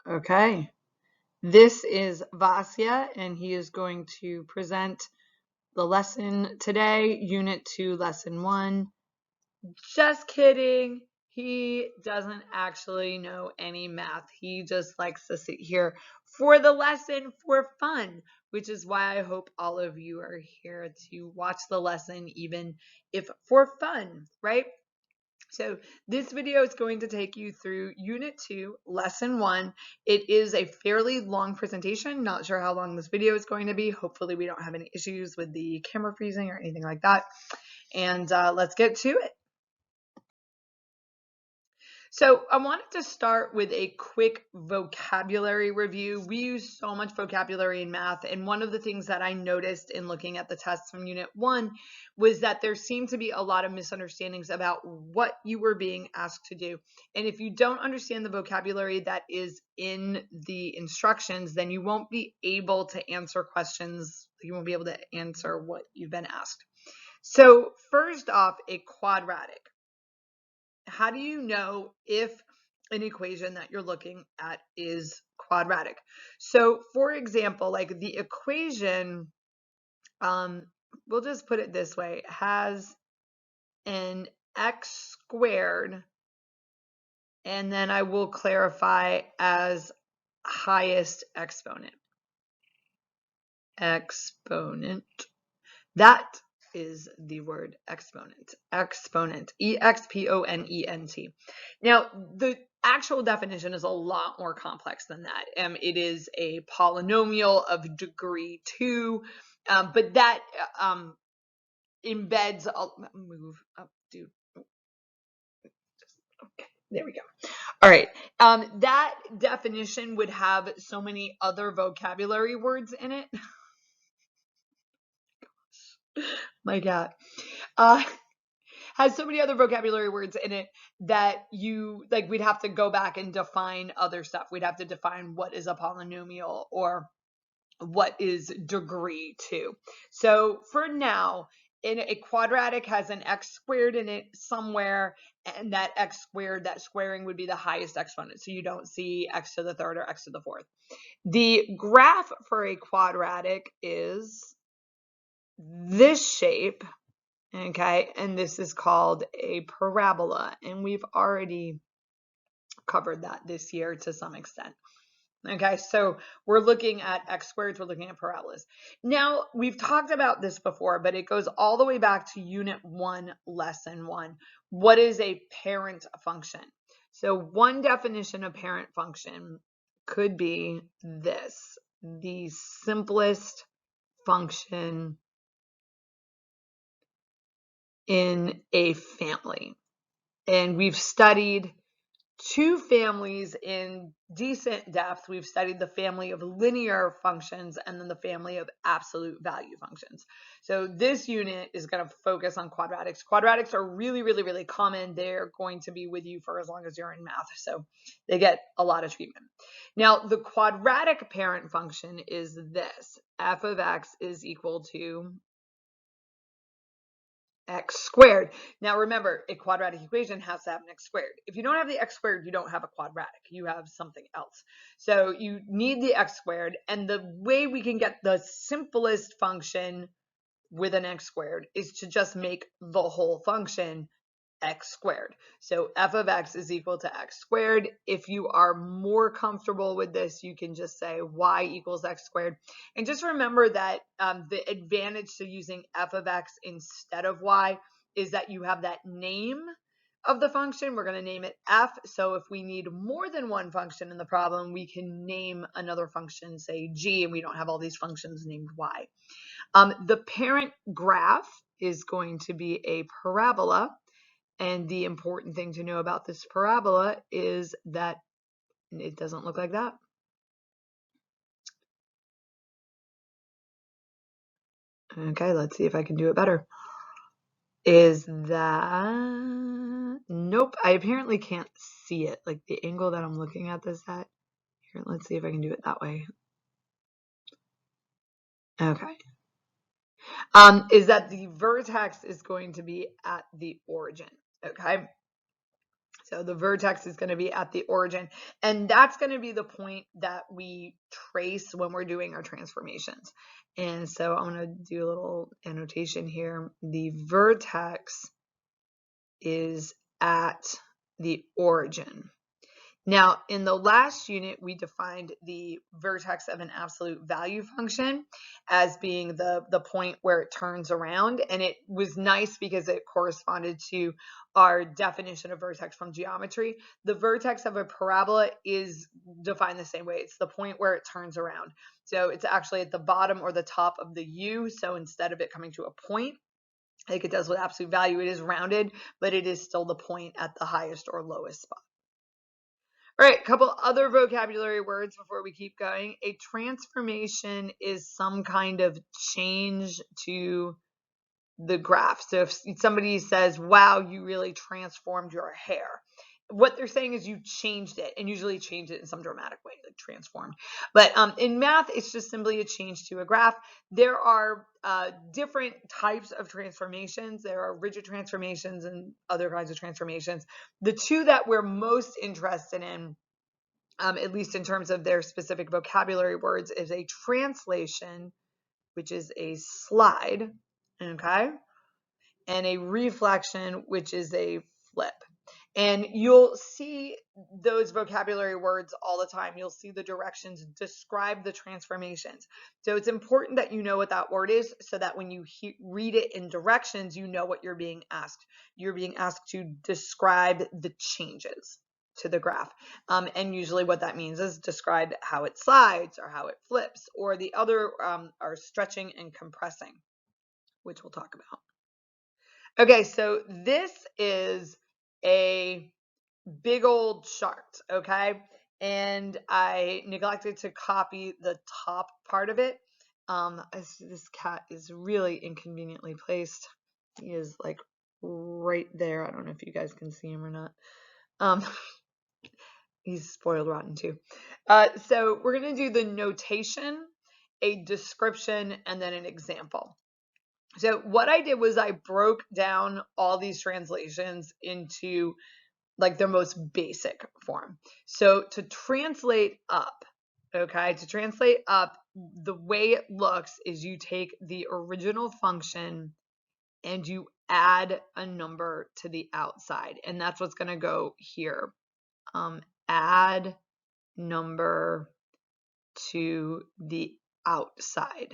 Okay, this is Vasya, and he is going to present the lesson today, Unit 2, Lesson 1. Just kidding. He doesn't actually know any math. He just likes to sit here for the lesson for fun, which is why I hope all of you are here to watch the lesson, even if for fun, right? So this video is going to take you through Unit 2, Lesson 1. It is a fairly long presentation. Not sure how long this video is going to be. Hopefully we don't have any issues with the camera freezing or anything like that. And let's get to it. So I wanted to start with a quick vocabulary review. We use so much vocabulary in math, and one of the things that I noticed in looking at the tests from Unit 1 was that there seemed to be a lot of misunderstandings about what you were being asked to do. And if you don't understand the vocabulary that is in the instructions, then you won't be able to answer questions. You won't be able to answer what you've been asked. So first off, a quadratic. How do you know if an equation that you're looking at is quadratic? So for example, like the equation, we'll just put it this way, has an x squared, and then I will clarify as highest exponent. Exponent. That is the word exponent. Exponent. E-X-P-O-N-E-N-T. Now, the actual definition is a lot more complex than that. It is a polynomial of degree 2, but that embeds, I'll move up, dude. Okay, there we go. All right. That definition would have so many other vocabulary words in it. My God. Has so many other vocabulary words in it that we'd have to go back and define other stuff. We'd have to define what is a polynomial or what is degree 2. So for now, in a quadratic has an x squared in it somewhere, and that x squared, that squaring would be the highest exponent. So you don't see x to the third or x to the fourth. The graph for a quadratic is this shape. Okay, and this is called a parabola, and we've already covered that this year to some extent. Okay, so we're looking at x squareds, we're looking at parabolas. Now, we've talked about this before, but it goes all the way back to Unit 1, Lesson 1. What is a parent function? So one definition of parent function could be this: the simplest function in a family. And we've studied two families in decent depth. We've studied the family of linear functions and then the family of absolute value functions. So this unit is going to focus on quadratics. Quadratics are really, really, really common. They're going to be with you for as long as you're in math. So they get a lot of treatment. Now, the quadratic parent function is this: f of x is equal to x squared. Now remember, a quadratic equation has to have an x squared. If you don't have the x squared, you don't have a quadratic. You have something else. So you need the x squared, and the way we can get the simplest function with an x squared is to just make the whole function x squared. So f of x is equal to x squared. If you are more comfortable with this, you can just say y equals x squared. And just remember that the advantage to using f of x instead of y is that you have that name of the function. We're going to name it f. So if we need more than one function in the problem, we can name another function, say g, and we don't have all these functions named y. The parent graph is going to be a parabola. And the important thing to know about this parabola is that it doesn't look like that. Okay, let's see if I can do it better. Is that, nope, I apparently can't see it. Like the angle that I'm looking at this at. Here, let's see if I can do it that way. Okay. Is that the vertex is going to be at the origin. Okay. So the vertex is going to be at the origin, and that's going to be the point that we trace when we're doing our transformations. And so I'm going to do a little annotation here. The vertex is at the origin. Now, in the last unit, we defined the vertex of an absolute value function as being the point where it turns around. And it was nice because it corresponded to our definition of vertex from geometry. The vertex of a parabola is defined the same way. It's the point where it turns around. So it's actually at the bottom or the top of the U. So instead of it coming to a point, like it does with absolute value, it is rounded, but it is still the point at the highest or lowest spot. All right, a couple other vocabulary words before we keep going. A transformation is some kind of change to the graph. So if somebody says, wow, you really transformed your hair, what they're saying is you changed it, and usually change it in some dramatic way, like transformed. But in math, it's just simply a change to a graph. There are different types of transformations. There are rigid transformations and other kinds of transformations. The two that we're most interested in, at least in terms of their specific vocabulary words, is a translation, which is a slide, okay, and a reflection, which is a flip. And you'll see those vocabulary words all the time. You'll see the directions describe the transformations. So it's important that you know what that word is so that when you read it in directions, you know what you're being asked. You're being asked to describe the changes to the graph. And usually what that means is describe how it slides or how it flips, or the other are stretching and compressing, which we'll talk about. Okay, so this is a big old chart, okay? And I neglected to copy the top part of it. This cat is really inconveniently placed. He is like right there. I don't know if you guys can see him or not. He's spoiled rotten too. So we're going to do the notation, a description, and then an example. So what I did was I broke down all these translations into like their most basic form. So to translate up, okay, to translate up, the way it looks is you take the original function and you add a number to the outside. And that's what's going to go here. Add number to the outside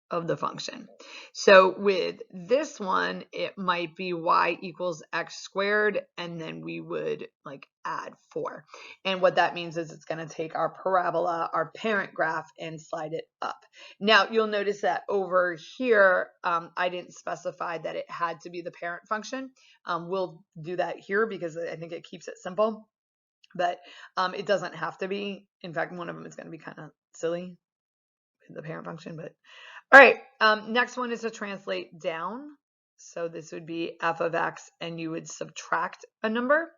of the function. So with this one, it might be y equals x squared, and then we would like add 4. And what that means is it's going to take our parabola, our parent graph, and slide it up. Now you'll notice that over here, I didn't specify that it had to be the parent function. We'll do that here because I think it keeps it simple, but it doesn't have to be. In fact, one of them is going to be kind of silly with the parent function, but all right, next one is to translate down. So this would be f of x, and you would subtract a number.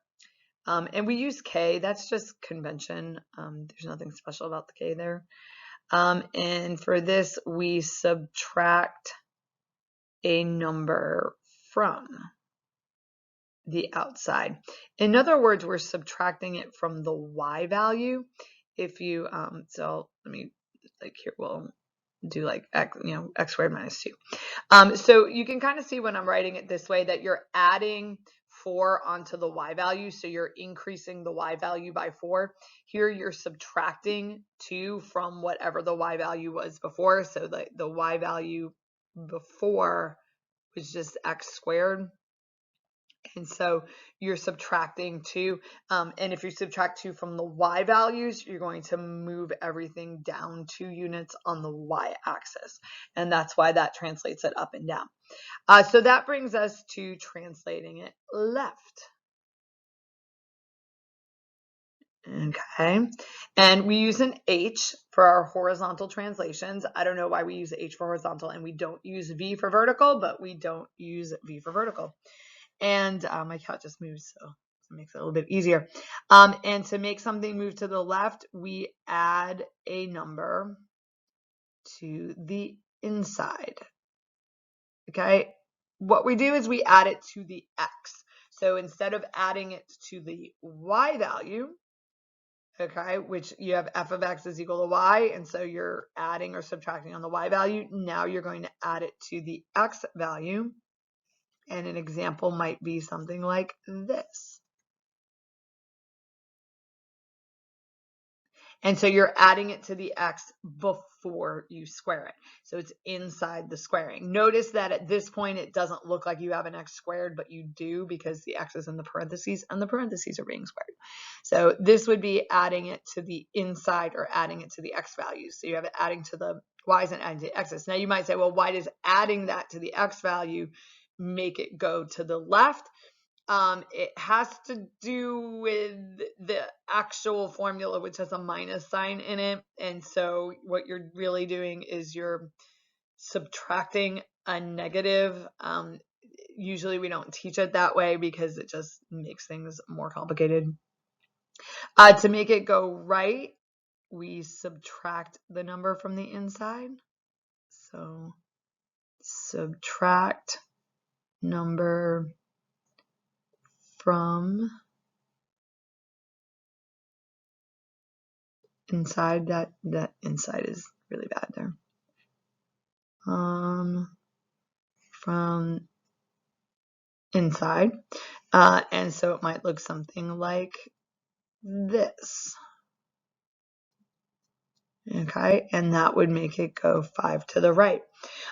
And we use k, that's just convention. There's nothing special about the k there. And for this, we subtract a number from the outside. In other words, we're subtracting it from the y value. If you, so let me, like here, we'll do like x, x squared minus 2. So you can kind of see when I'm writing it this way that you're adding 4 onto the y value. So you're increasing the y value by 4. Here you're subtracting 2 from whatever the y value was before. So the y value before was just x squared. And so you're subtracting 2. And if you subtract 2 from the y values, you're going to move everything down 2 units on the y-axis. And that's why that translates it up and down. So that brings us to translating it left. Okay, and we use an H for our horizontal translations. I don't know why we use H for horizontal and we don't use V for vertical, but we don't use V for vertical. And my cat just moved, so it makes it a little bit easier. And to make something move to the left, we add a number to the inside. Okay, what we do is we add it to the x. So instead of adding it to the y value, okay, which you have f of x is equal to y, and so you're adding or subtracting on the y value, now you're going to add it to the x value. And an example might be something like this. And so you're adding it to the x before you square it. So it's inside the squaring. Notice that at this point, it doesn't look like you have an x squared, but you do because the x is in the parentheses and the parentheses are being squared. So this would be adding it to the inside or adding it to the x values. So you have it adding to the y's and adding to the x's. Now you might say, well, why does adding that to the x value make it go to the left? It has to do with the actual formula, which has a minus sign in it. And so what you're really doing is you're subtracting a negative. Usually we don't teach it that way because it just makes things more complicated. To make it go right, we subtract the number from the inside. So subtract number from inside. That inside is really bad there. From inside, and so it might look something like this. Okay, and that would make it go 5 to the right.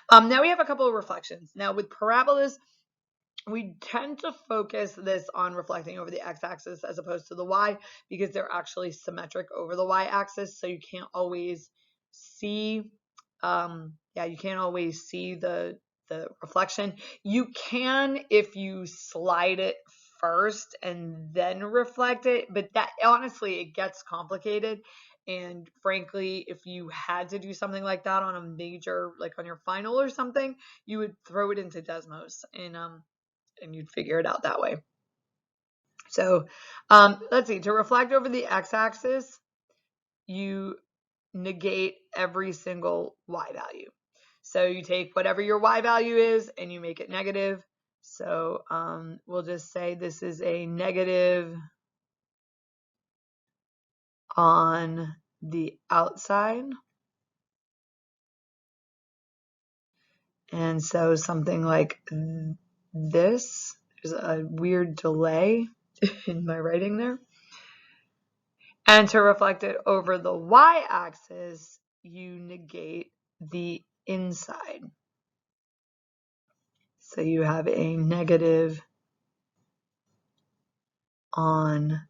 Now we have a couple of reflections. Now with parabolas, we tend to focus this on reflecting over the x-axis as opposed to the y because they're actually symmetric over the y-axis, so you can't always see you can't always see the reflection. You can if you slide it first and then reflect it, but that honestly it gets complicated. And frankly, if you had to do something like that on a major, like on your final or something, you would throw it into Desmos and you'd figure it out that way. So let's see, to reflect over the x-axis, you negate every single y value. So you take whatever your y value is and you make it negative. So we'll just say this is a negative on the outside. And so something like this, there's a weird delay in my writing there. And to reflect it over the y-axis, you negate the inside. So you have a negative on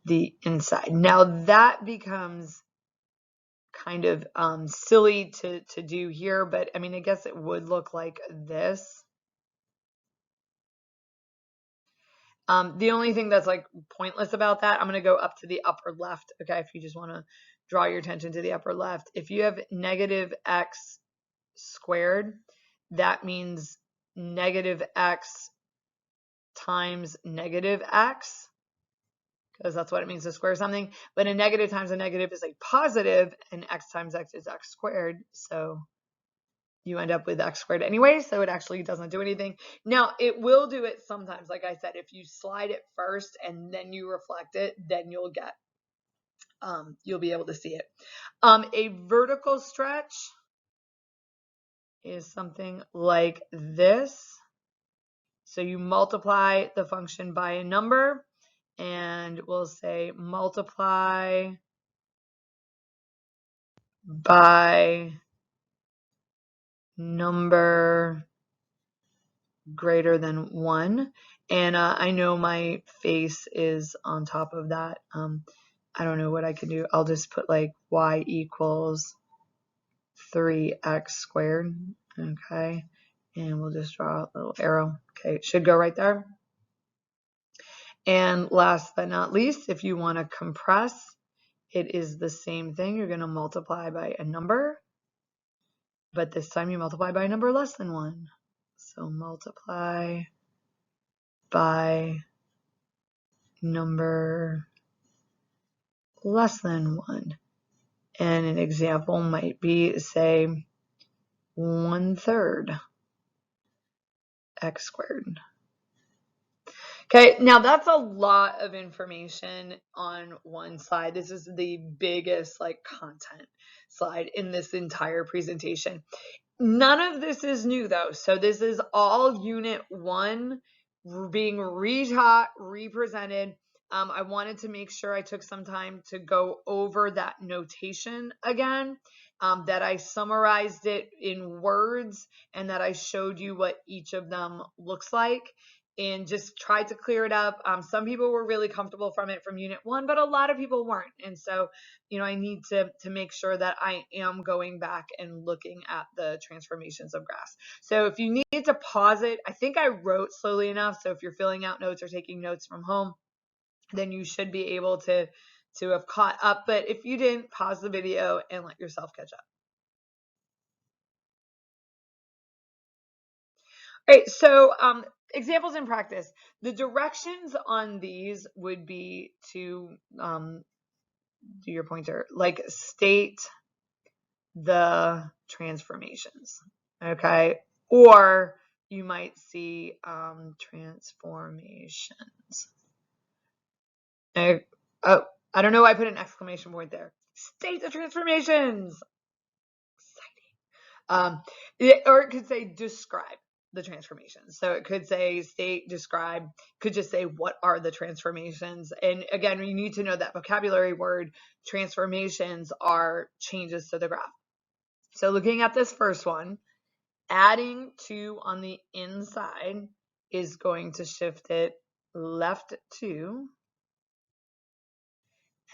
the inside. Now that becomes kind of silly to do here, but I mean, I guess it would look like this. The only thing that's like pointless about that, I'm going to go up to the upper left. Okay, if you just want to draw your attention to the upper left. If you have negative x squared, that means negative x times negative x, because that's what it means to square something. But a negative times a negative is a positive, and x times x is x squared. So you end up with x squared anyway, so it actually doesn't do anything. Now, it will do it sometimes. Like I said, if you slide it first and then you reflect it, then you'll get, you'll be able to see it. A vertical stretch is something like this. So you multiply the function by a number, and we'll say multiply by number greater than 1. And I know my face is on top of that. I don't know what I could do. I'll just put like y equals 3x squared. Okay. And we'll just draw a little arrow. Okay, it should go right there. And last but not least, if you want to compress, it is the same thing. You're going to multiply by a number, but this time you multiply by a number less than 1. So multiply by number less than 1. And an example might be, say, 1/3 x squared. Okay, now that's a lot of information on one slide. This is the biggest like content slide in this entire presentation. None of this is new though. So this is all unit 1 being retaught, represented. I wanted to make sure I took some time to go over that notation again, that I summarized it in words, and that I showed you what each of them looks like, and just tried to clear it up. Some people were really comfortable from it from unit 1, but a lot of people weren't. And so, I need to make sure that I am going back and looking at the transformations of graphs. So if you need to pause it, I think I wrote slowly enough. So if you're filling out notes or taking notes from home, then you should be able to have caught up. But if you didn't, pause the video and let yourself catch up. All right, so examples in practice. The directions on these would be to do your pointer, like state the transformations, okay? Or you might see transformations. Oh, I don't know why I put an exclamation point there. State the transformations. Exciting. Or it could say describe the transformations. So it could say state, describe, could just say what are the transformations. And again, you need to know that vocabulary word. Transformations are changes to the graph. So looking at this first one, adding 2 on the inside is going to shift it left 2.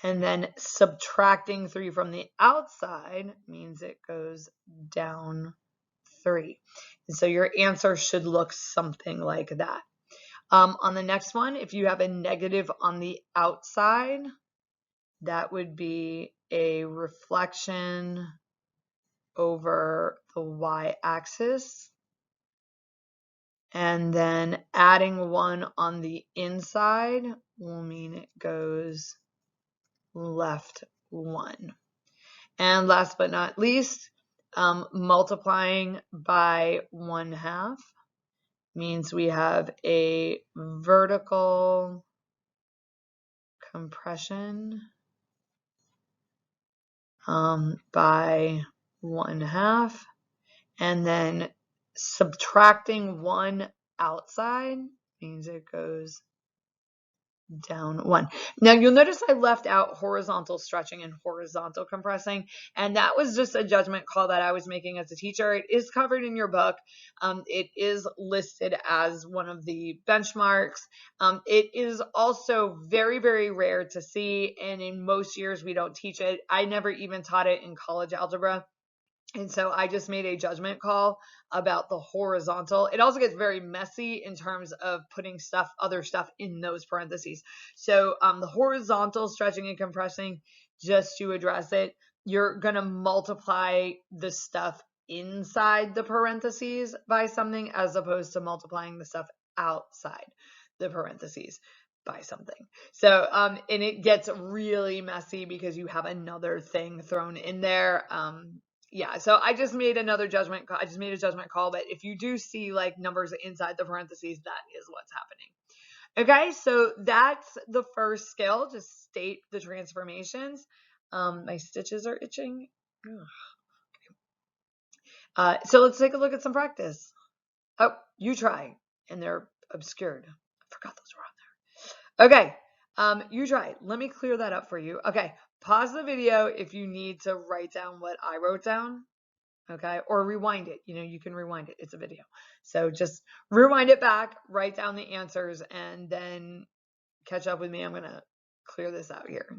And then subtracting 3 from the outside means it goes down 3. And so your answer should look something like that. On the next one, if you have a negative on the outside, that would be a reflection over the y-axis. And then adding 1 on the inside will mean it goes left 1. And last but not least, multiplying by 1/2 means we have a vertical compression by 1/2, and then subtracting 1 outside means it goes down 1. Now you'll notice I left out horizontal stretching and horizontal compressing, and that was just a judgment call that I was making as a teacher. It is covered in your book. It is listed as one of the benchmarks. It is also very, very rare to see, and in most years we don't teach it. I never even taught it in college algebra. And so I just made a judgment call about the horizontal. It also gets very messy in terms of putting other stuff in those parentheses. So the horizontal stretching and compressing, just to address it, you're going to multiply the stuff inside the parentheses by something as opposed to multiplying the stuff outside the parentheses by something. So, and it gets really messy because you have another thing thrown in there. Yeah, so I just made another judgment call. I just made a judgment call, but if you do see like numbers inside the parentheses, that is what's happening. Okay, so that's the first skill, just state the transformations. My stitches are itching. So let's take a look at some practice. Oh, you try, and they're obscured. I forgot those were on there. Okay, you try. Let me clear that up for you. Okay, pause the video if you need to write down what I wrote down. Okay, or rewind it. You can rewind it. It's a video. So just rewind it back, write down the answers, and then catch up with me. I'm going to clear this out here.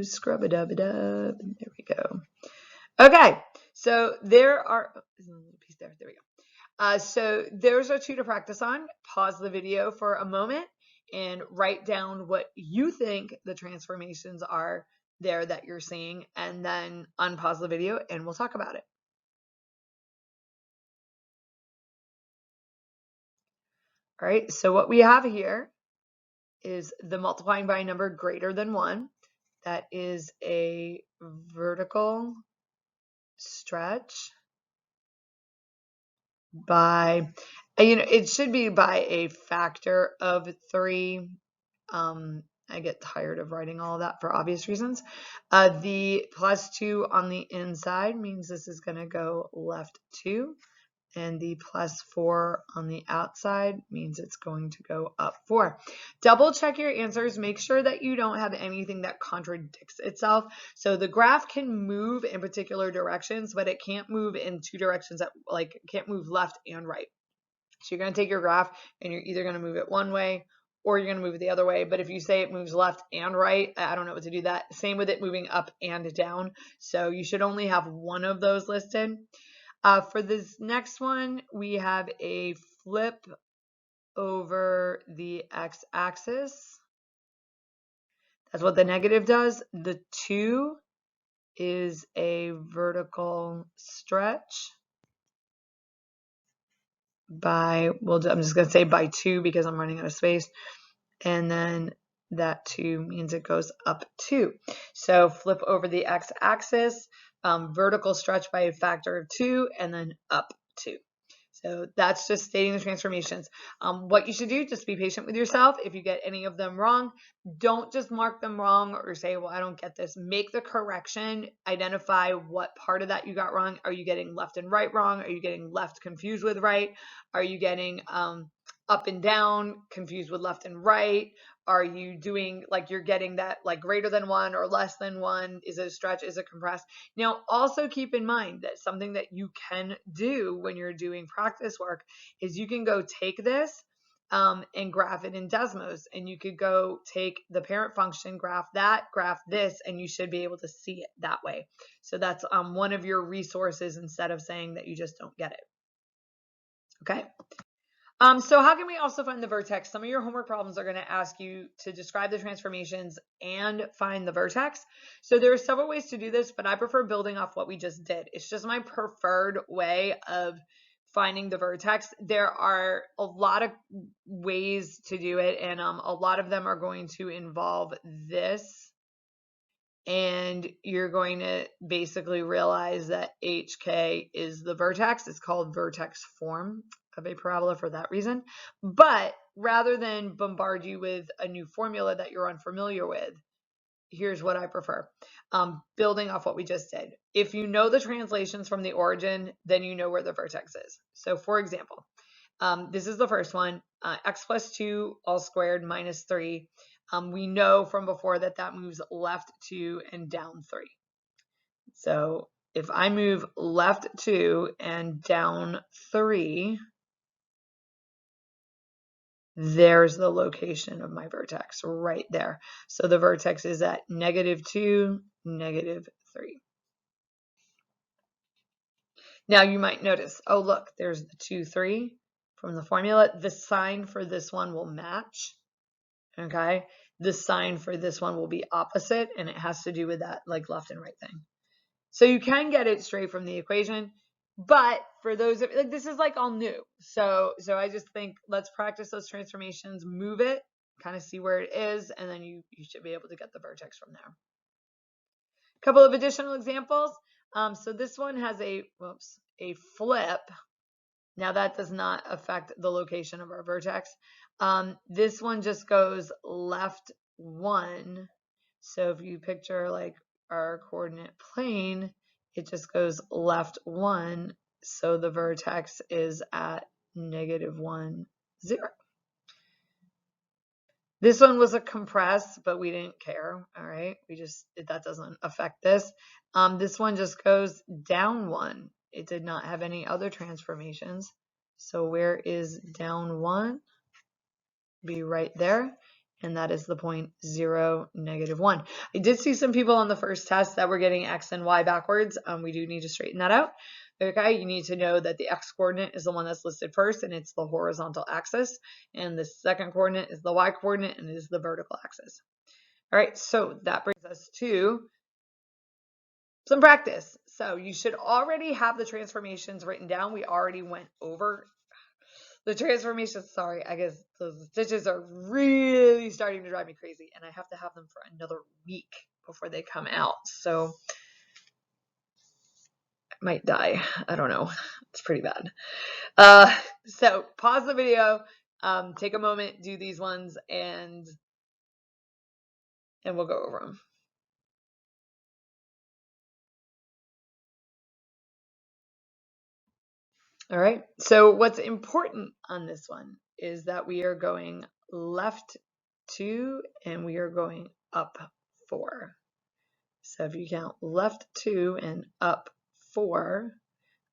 Scrub a dub a dub. There we go. Okay, so there are a little piece there. There we go. So there's our 2 to practice on. Pause the video for a moment and write down what you think the transformations are there that you're seeing, and then unpause the video and we'll talk about it. All right, so what we have here is the multiplying by a number greater than 1. That is a vertical stretch by, it should be by a factor of 3. I get tired of writing all of that for obvious reasons. The +2 on the inside means this is going to go left 2. And the +4 on the outside means it's going to go up 4. Double check your answers. Make sure that you don't have anything that contradicts itself. So the graph can move in particular directions, but it can't move in 2 directions that it can't move left and right. So you're going to take your graph and you're either going to move it one way or you're going to move it the other way. But if you say it moves left and right, I don't know what to do that. Same with it moving up and down. So you should only have one of those listed. For this next one, we have a flip over the x-axis. That's what the negative does. The 2 is a vertical stretch by, well, I'm just going to say by 2 because I'm running out of space. And then that 2 means it goes up 2. So flip over the x-axis, vertical stretch by a factor of 2, and then up 2. So that's just stating the transformations. What you should do, just be patient with yourself. If you get any of them wrong, don't just mark them wrong or say, well, I don't get this. Make the correction. Identify what part of that you got wrong. Are you getting left and right wrong? Are you getting left confused with right? Are you getting up and down confused with left and right? Are you doing you're getting that greater than 1 or less than 1? Is it a stretch? Is it compressed? Now, also keep in mind that something that you can do when you're doing practice work is you can go take this and graph it in Desmos, and you could go take the parent function, graph this, and you should be able to see it that way. So that's one of your resources instead of saying that you just don't get it. Okay. So how can we also find the vertex? Some of your homework problems are going to ask you to describe the transformations and find the vertex. So there are several ways to do this, but I prefer building off what we just did. It's just my preferred way of finding the vertex. There are a lot of ways to do it, and a lot of them are going to involve this. And you're going to basically realize that HK is the vertex. It's called vertex form of a parabola for that reason. But rather than bombard you with a new formula that you're unfamiliar with, here's what I prefer. Building off what we just did. If you know the translations from the origin, then you know where the vertex is. So for example, this is the first one, x plus 2 all squared minus 3. We know from before that that moves left 2 and down 3. So if I move left 2 and down 3, there's the location of my vertex right there. So the vertex is at -2, -3. Now you might notice, oh look, there's the 2, 3 from the formula. The sign for this one will match. Okay, the sign for this one will be opposite, and it has to do with that left and right thing. So you can get it straight from the equation, but for those of this is all new. So I just think let's practice those transformations, move it, kind of see where it is, and then you should be able to get the vertex from there. A couple of additional examples. So this one has a flip. Now that does not affect the location of our vertex. This one just goes left 1. So if you picture our coordinate plane, it just goes left 1. So the vertex is at -1, 0. This one was a compress, but we didn't care. All right, that doesn't affect this. This one just goes down 1. It did not have any other transformations. So where is down 1? Be right there. And that is the point 0, -1. I did see some people on the first test that were getting x and y backwards. We do need to straighten that out. Okay, you need to know that the x coordinate is the one that's listed first, and it's the horizontal axis. And the second coordinate is the y coordinate, and it is the vertical axis. All right, so that brings us to some practice. So you should already have the transformations written down. We already went over the transformations. Sorry, I guess those stitches are really starting to drive me crazy, and I have to have them for another week before they come out. So might die. I don't know. It's pretty bad. So pause the video, take a moment, do these ones, and we'll go over them. All right. So what's important on this one is that we are going left 2 and we are going up 4. So if you count left 2 and up 4,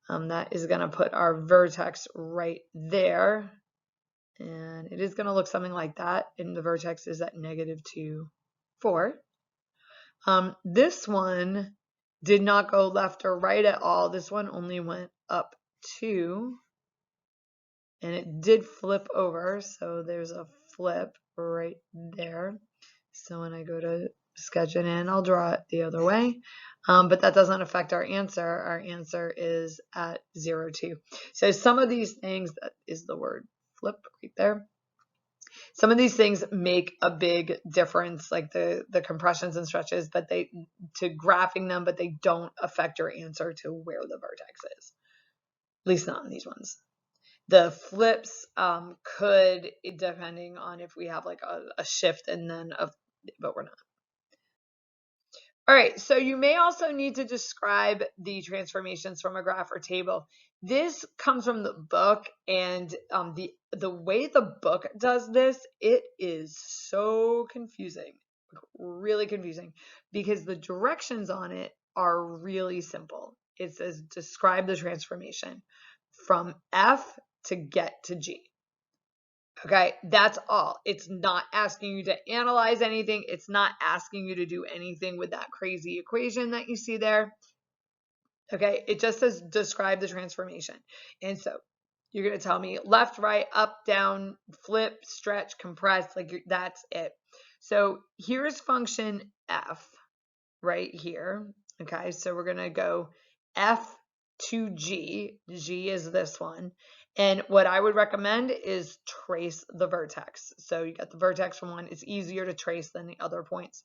that is going to put our vertex right there. And it is going to look something like that. And the vertex is at -2, 4. This one did not go left or right at all. This one only went up 2. And it did flip over. So there's a flip right there. So when I go to sketch it in, I'll draw it the other way. But that doesn't affect our answer. Our answer is at 0, 2. So some of these things, that is the word flip right there. Some of these things make a big difference, like the compressions and stretches, but to graphing them, but they don't affect your answer to where the vertex is. At least not in these ones. The flips could, depending on if we have like a shift and then but we're not. All right, so you may also need to describe the transformations from a graph or table. This comes from the book, and the way the book does this, it is so confusing, really confusing, because the directions on it are really simple. It says describe the transformation from F to get to G. Okay, that's all. It's not asking you to analyze anything. It's not asking you to do anything with that crazy equation that you see there. Okay, it just says describe the transformation. And so you're going to tell me left, right, up, down, flip, stretch, compress, like that's it. So here's function F right here. Okay, so we're going to go F to G. G is this one. And what I would recommend is trace the vertex. So you got the vertex from one. It's easier to trace than the other points.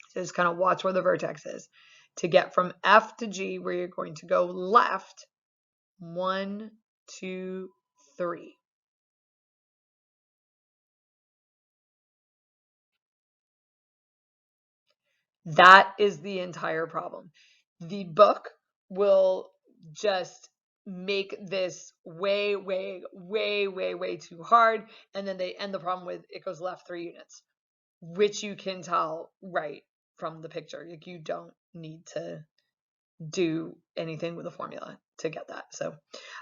So just kind of watch where the vertex is. To get from F to G, where you're going to go left, 1, 2, 3. That is the entire problem. The book will just make this way, way, way, way, way too hard. And then they end the problem with it goes left 3 units, which you can tell right from the picture. Like you don't need to do anything with the formula to get that. So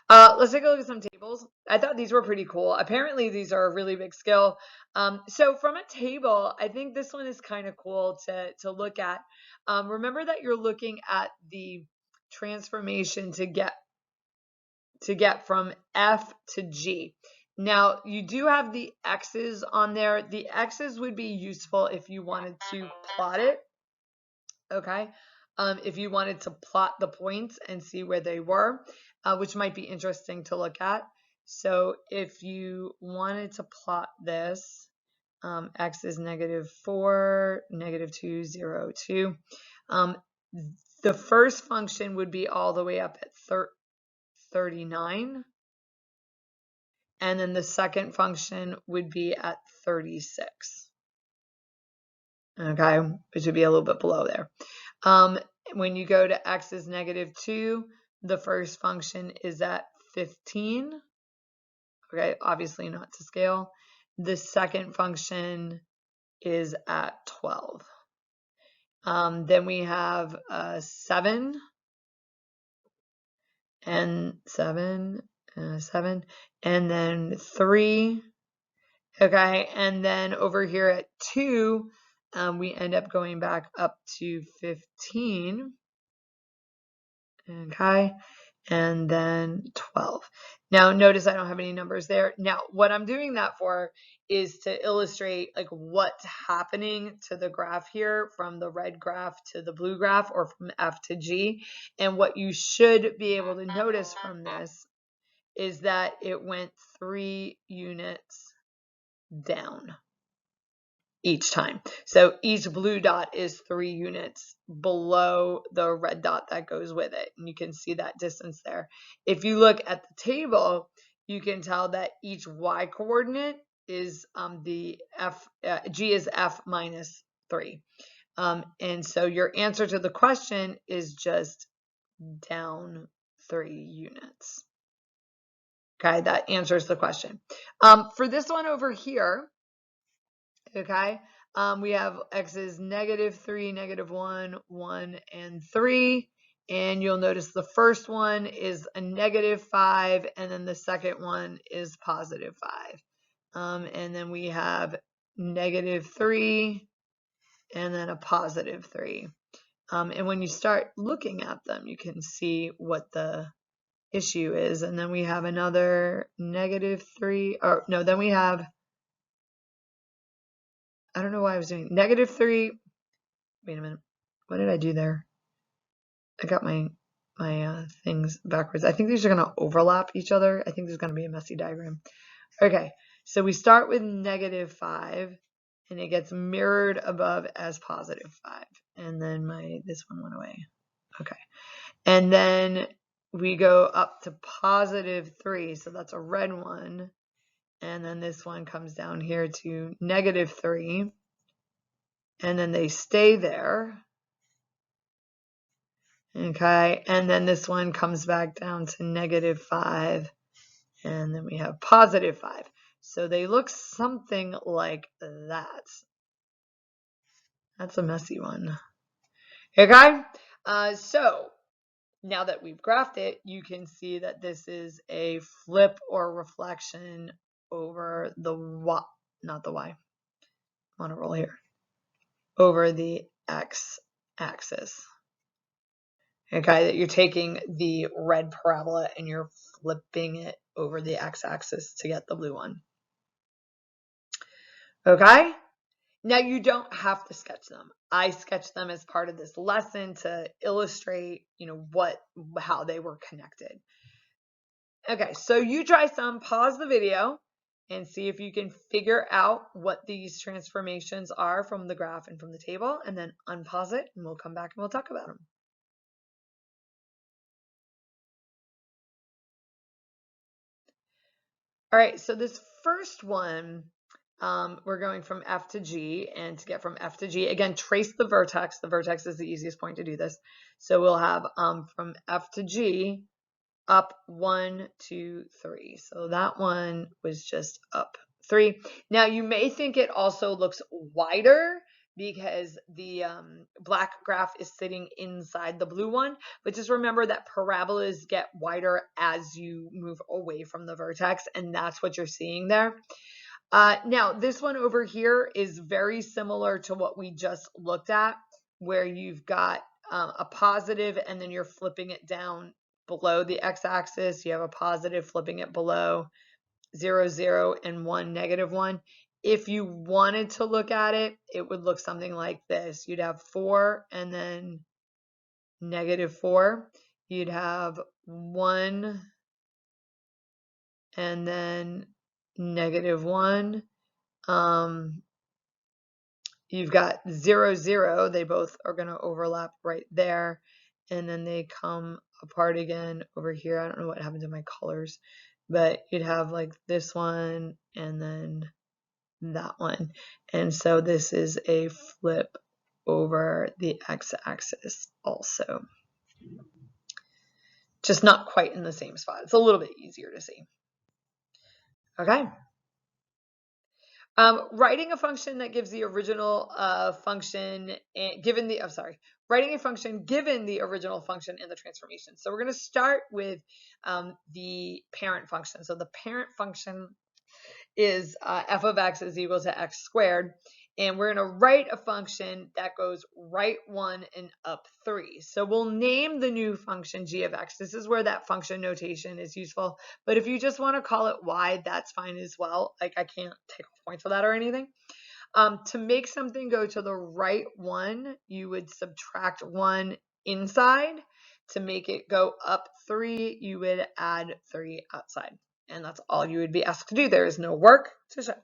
let's take a look at some tables. I thought these were pretty cool. Apparently these are a really big skill. So from a table, I think this one is kind of cool to look at. Remember that you're looking at the transformation to get from F to G. Now you do have the X's on there. The X's would be useful if you wanted to plot it. Okay. If you wanted to plot the points and see where they were, which might be interesting to look at. So if you wanted to plot this, X is -4, -2, 0, 2. The first function would be all the way up at 39. And then the second function would be at 36. Okay, which would be a little bit below there. When you go to X is -2, the first function is at 15. Okay, obviously not to scale. The second function is at 12. Then we have 7 and 7, 7, and then 3. Okay, and then over here at 2, we end up going back up to 15. Okay, and then 12. Now notice I don't have any numbers there. Now what I'm doing that for is to illustrate like what's happening to the graph here from the red graph to the blue graph, or from F to G. And what you should be able to notice from this is that it went 3 units down. each time. So each blue dot is 3 units below the red dot that goes with it. And you can see that distance there. If you look at the table, you can tell that each y coordinate is the g is f minus 3. And so your answer to the question is just down 3 units. Okay, that answers the question. For this one over here, okay, we have x is -3, -1, 1, and 3. And you'll notice the first one is a -5, and then the second one is +5. And then we have -3, and then a +3. And when you start looking at them, you can see what the issue is. And then we have another -3, or no, then we have, I don't know why I was doing -3. Wait a minute. What did I do there? I got my things backwards. I think these are going to overlap each other. I think there's going to be a messy diagram. Okay, so we start with -5, and it gets mirrored above as +5. And then this one went away. Okay. And then we go up to +3, so that's a red one. And then this one comes down here to -3. And then they stay there. Okay, and then this one comes back down to -5. And then we have +5. So they look something like that. That's a messy one. Okay, so now that we've graphed it, you can see that this is a flip or reflection over the y, not the y. I'm on a roll here. Over the x-axis. Okay, that you're taking the red parabola and you're flipping it over the x-axis to get the blue one. Okay? Now you don't have to sketch them. I sketched them as part of this lesson to illustrate, how they were connected. Okay, so you try some, pause the video, and see if you can figure out what these transformations are from the graph and from the table, and then unpause it, and we'll come back and we'll talk about them. All right, so this first one, we're going from F to G, and to get from F to G, again, trace the vertex. The vertex is the easiest point to do this. So we'll have from F to G, up 1, 2, 3. So that one was just up 3. Now you may think it also looks wider because the black graph is sitting inside the blue one, but just remember that parabolas get wider as you move away from the vertex, and that's what you're seeing there. Now this one over here is very similar to what we just looked at, where you've got a positive and then you're flipping it down below the x-axis. You have a positive flipping it below 0, 0, and 1, -1. If you wanted to look at it, it would look something like this. You'd have 4 and then -4. You'd have 1 and then -1. You've got 0, 0. They both are going to overlap right there. And then they come apart again over here. I don't know what happened to my colors, but you'd have like this one and then that one. And so this is a flip over the x-axis also. Just not quite in the same spot. It's a little bit easier to see. Okay. Writing a function that gives the original function given the, writing a function given the original function and the transformation. So we're going to start with the parent function. So the parent function is f of x is equal to x squared. And we're going to write a function that goes right 1 and up 3. So we'll name the new function g of x. This is where that function notation is useful. But if you just want to call it y, that's fine as well. Like I can't take off points for that or anything. To make something go to the right 1, you would subtract 1 inside. To make it go up 3, you would add 3 outside. And that's all you would be asked to do. There is no work to show.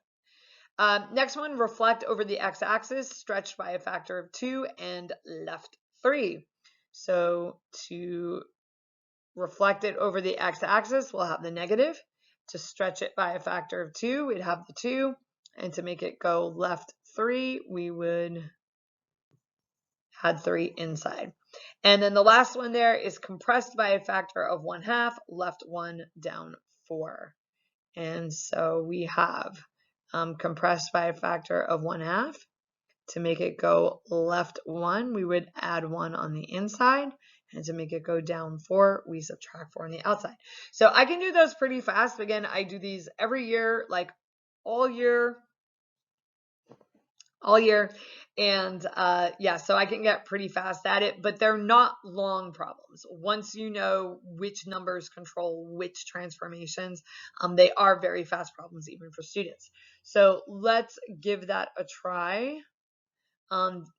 Next one, reflect over the x-axis, stretched by a factor of 2 and left 3. So to reflect it over the x-axis, we'll have the negative. To stretch it by a factor of 2, we'd have the 2. And to make it go left 3, we would add 3 inside. And then the last one there is compressed by a factor of 1/2, left 1, down 4. And so we have compressed by a factor of 1/2. To make it go left 1, we would add 1 on the inside. And to make it go down 4, we subtract 4 on the outside. So I can do those pretty fast. Again, I do these every year, like all year. And yeah, so I can get pretty fast at it, but they're not long problems. Once you know which numbers control which transformations, they are very fast problems even for students. So let's give that a try.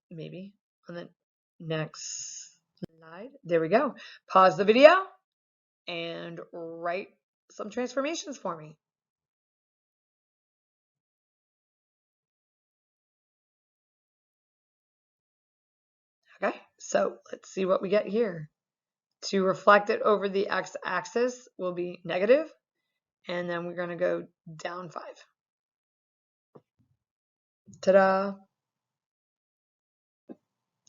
Maybe on the next slide. There we go. Pause the video and write some transformations for me. Okay, so let's see what we get here. To reflect it over the x-axis will be negative, and then we're going to go down 5. Ta-da!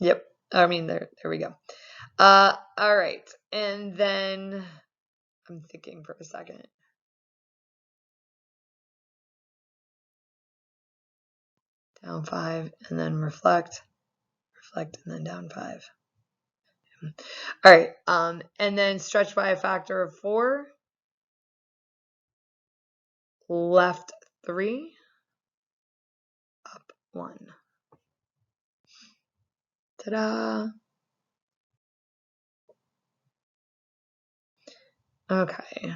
Yep, I mean, there we go. All right, and then I'm thinking for a second. Down 5, and then reflect, and then down 5. All right, and then stretch by a factor of 4, left 3, up 1. Ta-da! Okay.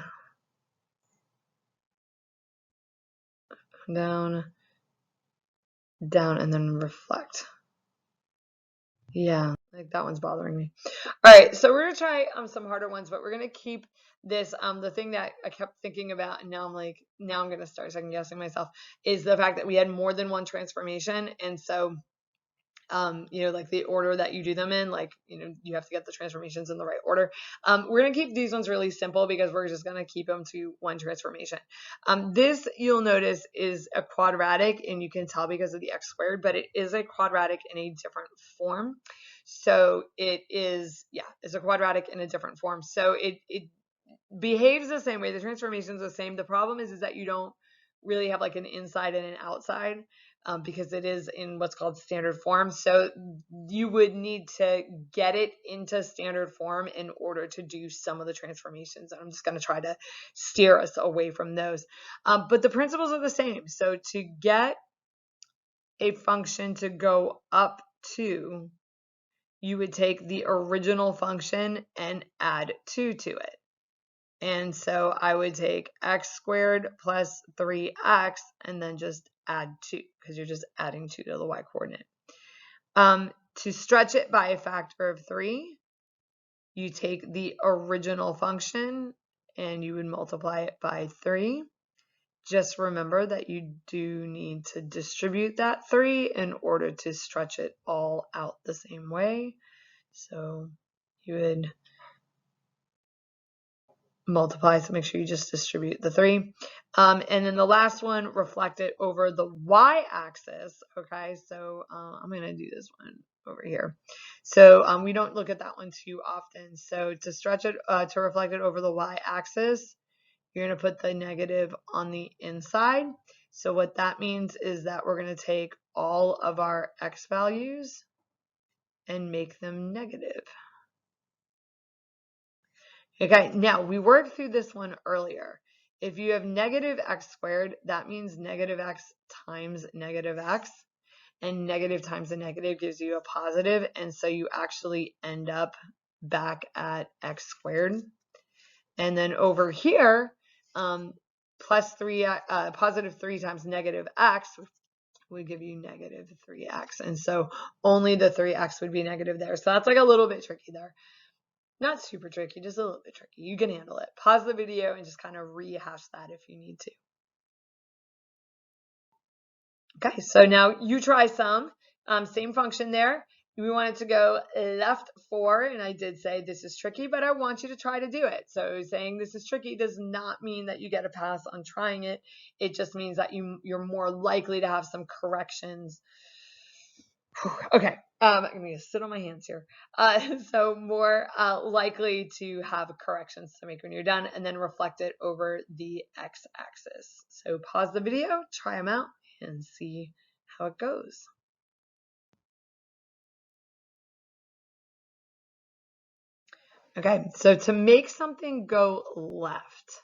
Down, and then reflect. Yeah, like that one's bothering me. All right, so we're gonna try some harder ones, but we're gonna keep this. The thing that I kept thinking about, and now I'm gonna start second guessing myself, is the fact that we had more than one transformation, and so like the order that you do them in, like, you have to get the transformations in the right order. We're going to keep these ones really simple because we're just going to keep them to one transformation. This, you'll notice, is a quadratic, and you can tell because of the x squared, but it is a quadratic in a different form. So it is, it's a quadratic in a different form. So it behaves the same way. The transformation is the same. The problem is that you don't really have like an inside and an outside. Because it is in what's called standard form. So you would need to get it into standard form in order to do some of the transformations. And I'm just going to try to steer us away from those. But the principles are the same. So to get a function to go up 2, you would take the original function and add 2 to it. And so I would take x squared plus 3x and then just add 2, because you're just adding 2 to the y coordinate. To stretch it by a factor of 3, you take the original function and you would multiply it by 3. Just remember that you do need to distribute that 3 in order to stretch it all out the same way. So you would multiply, so make sure you just distribute the 3. And then the last one, reflect it over the y-axis. Okay, so I'm going to do this one over here. So we don't look at that one too often. So to stretch it, to reflect it over the y-axis, you're going to put the negative on the inside. So what that means is that we're going to take all of our x values and make them negative. Okay, now we worked through this one earlier. If you have negative x squared, that means negative x times negative x, and negative times a negative gives you a positive, and so you actually end up back at x squared. And then over here, positive 3 times negative x would give you negative 3x, and so only the 3x would be negative there. So that's like a little bit tricky there. Not super tricky, just a little bit tricky. You can handle it. Pause the video and just kind of rehash that if you need to. Okay, so now you try some. Same function there. We want it to go left 4, and I did say this is tricky, but I want you to try to do it. So saying this is tricky does not mean that you get a pass on trying it. It just means that you're more likely to have some corrections. Okay, I'm going to sit on my hands here. So more likely to have corrections to make when you're done, and then reflect it over the x-axis. So pause the video, try them out, and see how it goes. Okay, so to make something go left,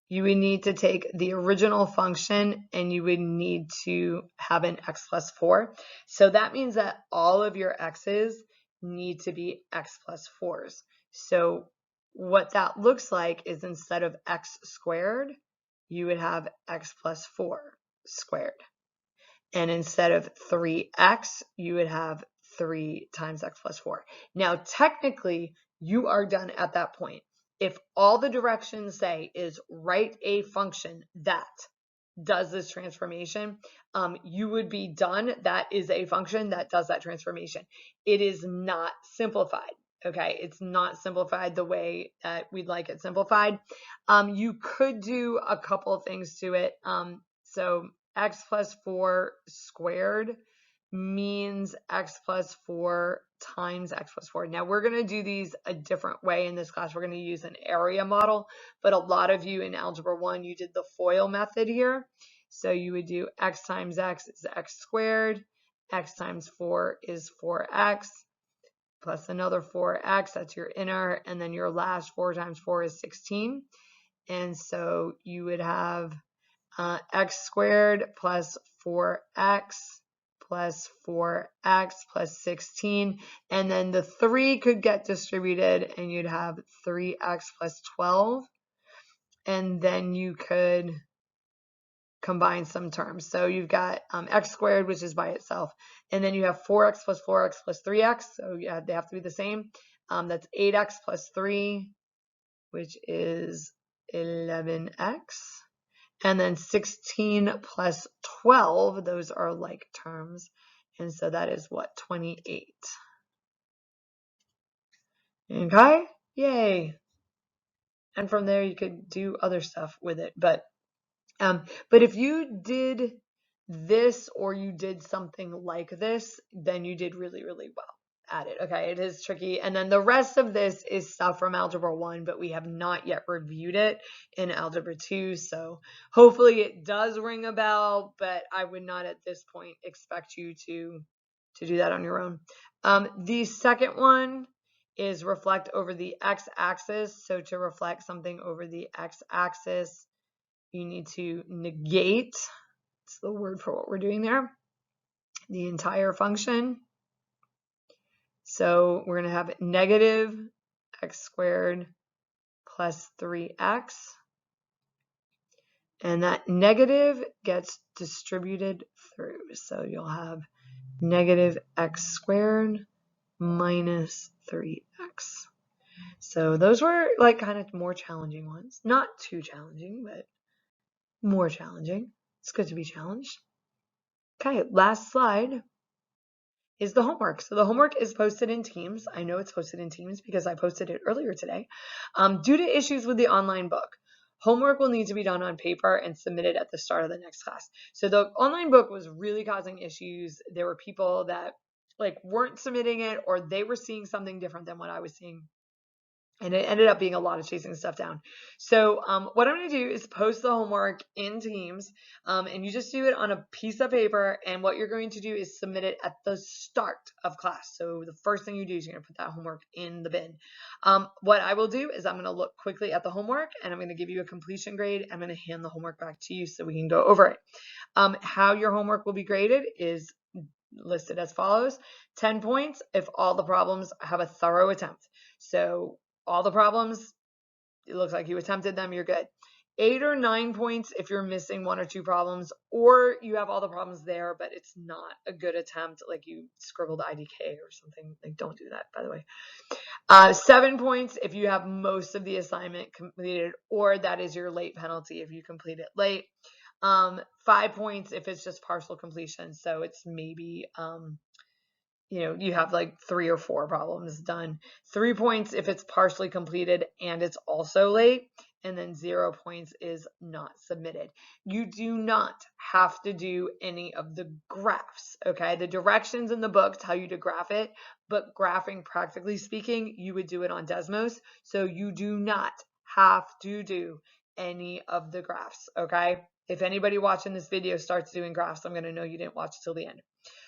you would need to take the original function and you would need to have an x plus 4. So that means that all of your x's need to be x plus 4s. So what that looks like is instead of x squared, you would have x plus 4 squared. And instead of 3x, you would have 3 times x plus 4. Now, technically, you are done at that point. If all the directions say is write a function that does this transformation, you would be done. That is a function that does that transformation. It is not simplified. Okay, it's not simplified the way that we'd like it simplified. You could do a couple things to it. So x plus 4 squared means x plus 4 times x plus 4. Now we're going to do these a different way in this class. We're going to use an area model, but a lot of you in Algebra 1, you did the FOIL method here. So you would do x times x is x squared, x times 4 is 4x, plus another 4x, that's your inner, and then your last 4 times 4 is 16. And so you would have x squared plus 4x plus 4x plus 16, and then the 3 could get distributed and you'd have 3x plus 12, and then you could combine some terms. So you've got x squared, which is by itself, and then you have 4x plus 3x, so yeah, they have to be the same. That's 8x plus 3, which is 11x. And then 16 plus 12, those are like terms. And so that is what, 28. Okay, yay. And from there you could do other stuff with it. But if you did this or you did something like this, then you did really, really well at it. Okay, it is tricky. And then the rest of this is stuff from Algebra 1, but we have not yet reviewed it in Algebra 2. So hopefully it does ring a bell, but I would not at this point expect you to do that on your own. The second one is reflect over the x-axis. So to reflect something over the x-axis, you need to negate, it's the word for what we're doing there, the entire function. So we're going to have negative x squared plus 3x. And that negative gets distributed through. So you'll have negative x squared minus 3x. So those were like kind of more challenging ones. Not too challenging, but more challenging. It's good to be challenged. Okay, last slide is the homework. So the homework is posted in Teams. I know it's posted in Teams because I posted it earlier today. Due to issues with the online book, homework will need to be done on paper and submitted at the start of the next class. So the online book was really causing issues. There were people that like weren't submitting it, or they were seeing something different than what I was seeing. And it ended up being a lot of chasing stuff down. So what I'm going to do is post the homework in Teams, and you just do it on a piece of paper. And what you're going to do is submit it at the start of class. So the first thing you do is you're going to put that homework in the bin. What I will do is I'm going to look quickly at the homework, and I'm going to give you a completion grade. I'm going to hand the homework back to you so we can go over it. How your homework will be graded is listed as follows: 10 points if all the problems have a thorough attempt. So all the problems, it looks like you attempted them, you're good. 8 or 9 points if you're missing 1 or 2 problems, or you have all the problems there, but it's not a good attempt, like you scribbled IDK or something. Like, don't do that, by the way. 7 points if you have most of the assignment completed, or that is your late penalty if you complete it late. 5 points if it's just partial completion. So it's maybe, you have like 3 or 4 problems done. 3 points if it's partially completed and it's also late, and then 0 points is not submitted. You do not have to do any of the graphs, okay? The directions in the book tell you to graph it, but graphing, practically speaking, you would do it on Desmos, so you do not have to do any of the graphs, okay? If anybody watching this video starts doing graphs, I'm going to know you didn't watch till the end.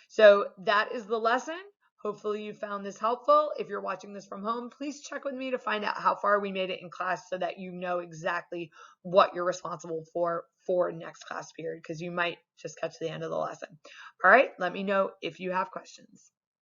So that is the lesson. Hopefully you found this helpful. If you're watching this from home, please check with me to find out how far we made it in class so that you know exactly what you're responsible for next class period, because you might just catch the end of the lesson. All right, let me know if you have questions.